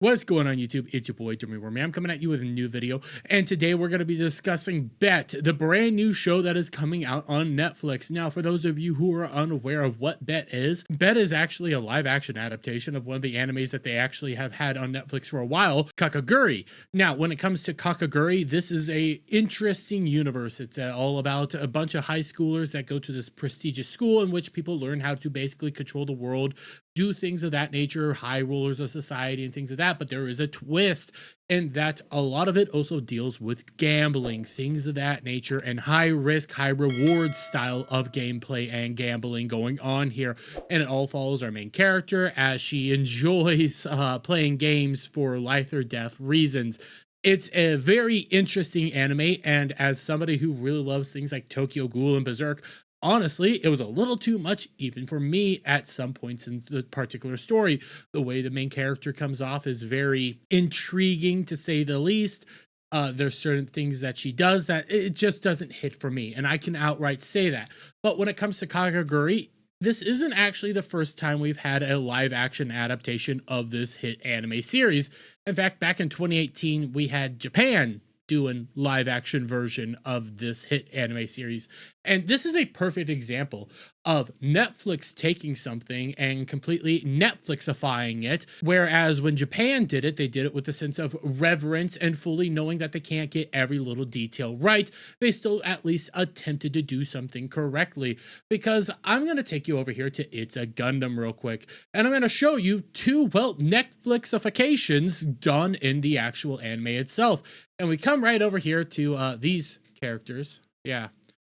What's going on YouTube? It's your boy Jimmy Wormy. I'm coming at you with a new video, and today we're going to be discussing Bet, the brand new show that is coming out on Netflix. Now, for those of you who are unaware of what Bet is actually a live action adaptation of one of the animes that they actually have had on Netflix for a while, Kakegurui. Now, when it comes to Kakegurui, this is a interesting universe. It's all about a bunch of high schoolers that go to this prestigious school in which people learn how to basically control the world, do things of that nature, high rollers of society and things of that. But there is a twist in that a lot of it also deals with gambling, things of that nature, and high risk, high reward style of gameplay and gambling going on here. And it all follows our main character as she enjoys playing games for life or death reasons. It's a very interesting anime, and as somebody who really loves things like Tokyo Ghoul and Berserk, honestly, it was a little too much even for me at some points in the particular story. The way the main character comes off is very intriguing, to say the least. There's certain things that she does that it just doesn't hit for me, and I can outright say that. But when it comes to Kakegurui, this isn't actually the first time we've had a live action adaptation of this hit anime series. In fact, back in 2018, we had Japan doing live action version of this hit anime series. And this is a perfect example of Netflix taking something and completely Netflixifying it. Whereas when Japan did it, they did it with a sense of reverence and fully knowing that they can't get every little detail right. They still at least attempted to do something correctly. Because I'm going to take you over here to It's a Gundam real quick, and I'm going to show you two, well, Netflixifications done in the actual anime itself. And we come right over here to these characters. Yeah.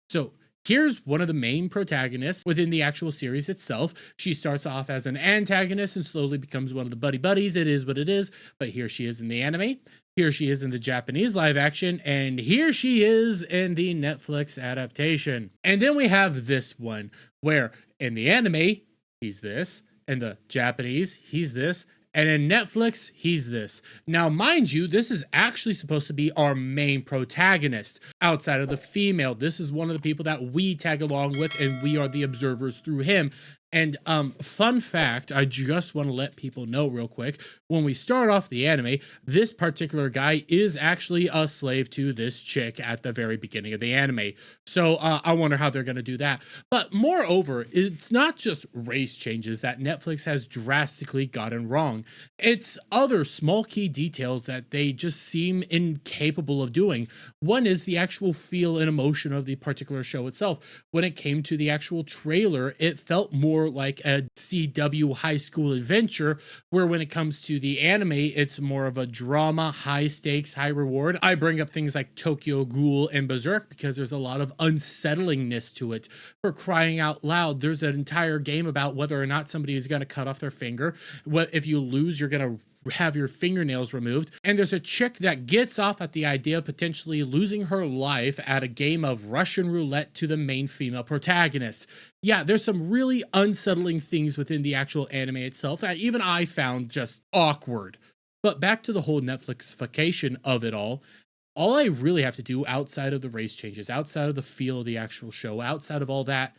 So here's one of the main protagonists within the actual series itself. She starts off as an antagonist and slowly becomes one of the buddy buddies. It is what it is. But here she is in the anime. Here she is in the Japanese live action. And here she is in the Netflix adaptation. And then we have this one where in the anime, he's this. In the Japanese, he's this. And in Netflix, he's this. Now, mind you, this is actually supposed to be our main protagonist. Outside of the female, this is one of the people that we tag along with, and we are the observers through him. And fun fact, I just want to let people know real quick, when we start off the anime, this particular guy is actually a slave to this chick at the very beginning of the anime. So I wonder how they're going to do that. But moreover, it's not just race changes that Netflix has drastically gotten wrong. It's other small key details that they just seem incapable of doing. One is the actual feel and emotion of the particular show itself. When it came to the actual trailer, it felt more like a CW high school adventure, where when it comes to the anime, it's more of a drama, high stakes, high reward. I bring up things like Tokyo Ghoul and Berserk because there's a lot of unsettlingness to it. For crying out loud, there's an entire game about whether or not somebody is going to cut off their finger. What if you lose, you're going to have your fingernails removed. And there's a chick that gets off at the idea of potentially losing her life at a game of Russian roulette to the main female protagonist. Yeah, there's some really unsettling things within the actual anime itself that even I found just awkward. But back to the whole Netflixification of it all I really have to do outside of the race changes, outside of the feel of the actual show, outside of all that,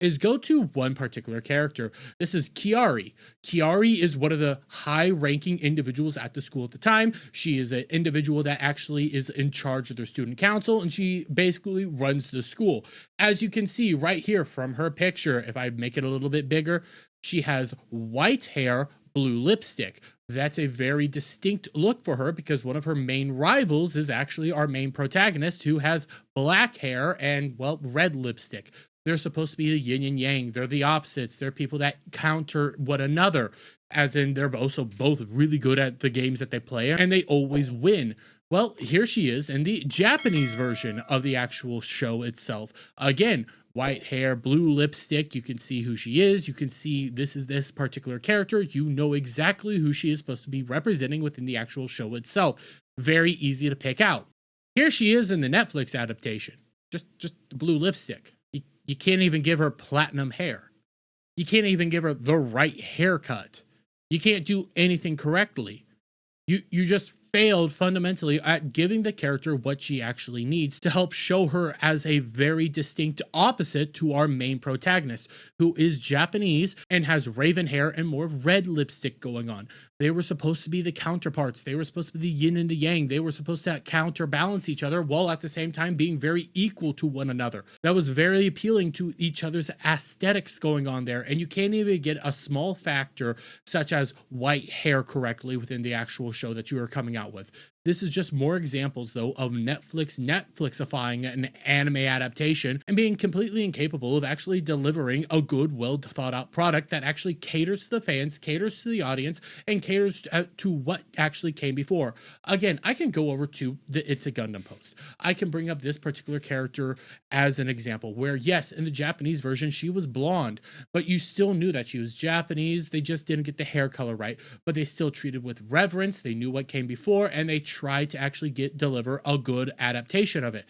is go to one particular character. This is Kiari. Kiari is one of the high-ranking individuals at the school at the time. She is an individual that actually is in charge of their student council, and she basically runs the school. As you can see right here from her picture, if I make it a little bit bigger, she has white hair, blue lipstick. That's a very distinct look for her because one of her main rivals is actually our main protagonist, who has black hair and, well, red lipstick. They're supposed to be the yin and yang. They're the opposites. They're people that counter one another, as in they're also both really good at the games that they play, and they always win. Well, here she is in the Japanese version of the actual show itself. Again, white hair, blue lipstick. You can see who she is. You can see this is this particular character. You know exactly who she is supposed to be representing within the actual show itself. Very easy to pick out. Here she is in the Netflix adaptation. Just the blue lipstick. You can't even give her platinum hair. You can't even give her the right haircut. You can't do anything correctly. You just failed fundamentally at giving the character what she actually needs to help show her as a very distinct opposite to our main protagonist, who is Japanese and has raven hair and more red lipstick going on. They were supposed to be the counterparts. They were supposed to be the yin and the yang. They were supposed to counterbalance each other while at the same time being very equal to one another. That was very appealing to each other's aesthetics going on there. And you can't even get a small factor such as white hair correctly within the actual show that you are coming out with. This is just more examples, though, of Netflixifying an anime adaptation and being completely incapable of actually delivering a good, well thought out product that actually caters to the fans, caters to the audience, and caters to what actually came before. Again, I can go over to the It's a Gundam post. I can bring up this particular character as an example where, yes, in the Japanese version, she was blonde, but you still knew that she was Japanese. They just didn't get the hair color right, but they still treated with reverence. They knew what came before, and they tried to actually deliver a good adaptation of it.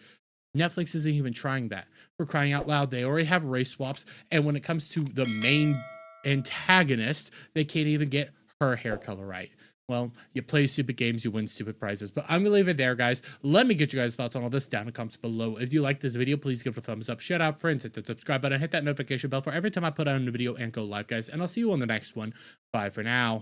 Netflix isn't even trying that. For crying out loud, they already have race swaps, and when it comes to the main antagonist, they can't even get her hair color right. Well, you play stupid games, you win stupid prizes. But I'm gonna leave it there, guys. Let me get you guys' thoughts on all this down in the comments below. If you like this video, please give it a thumbs up, shout out friends, hit the subscribe button, hit that notification bell for every time I put out a new video and go live, guys. And I'll see you on the next one. Bye for now.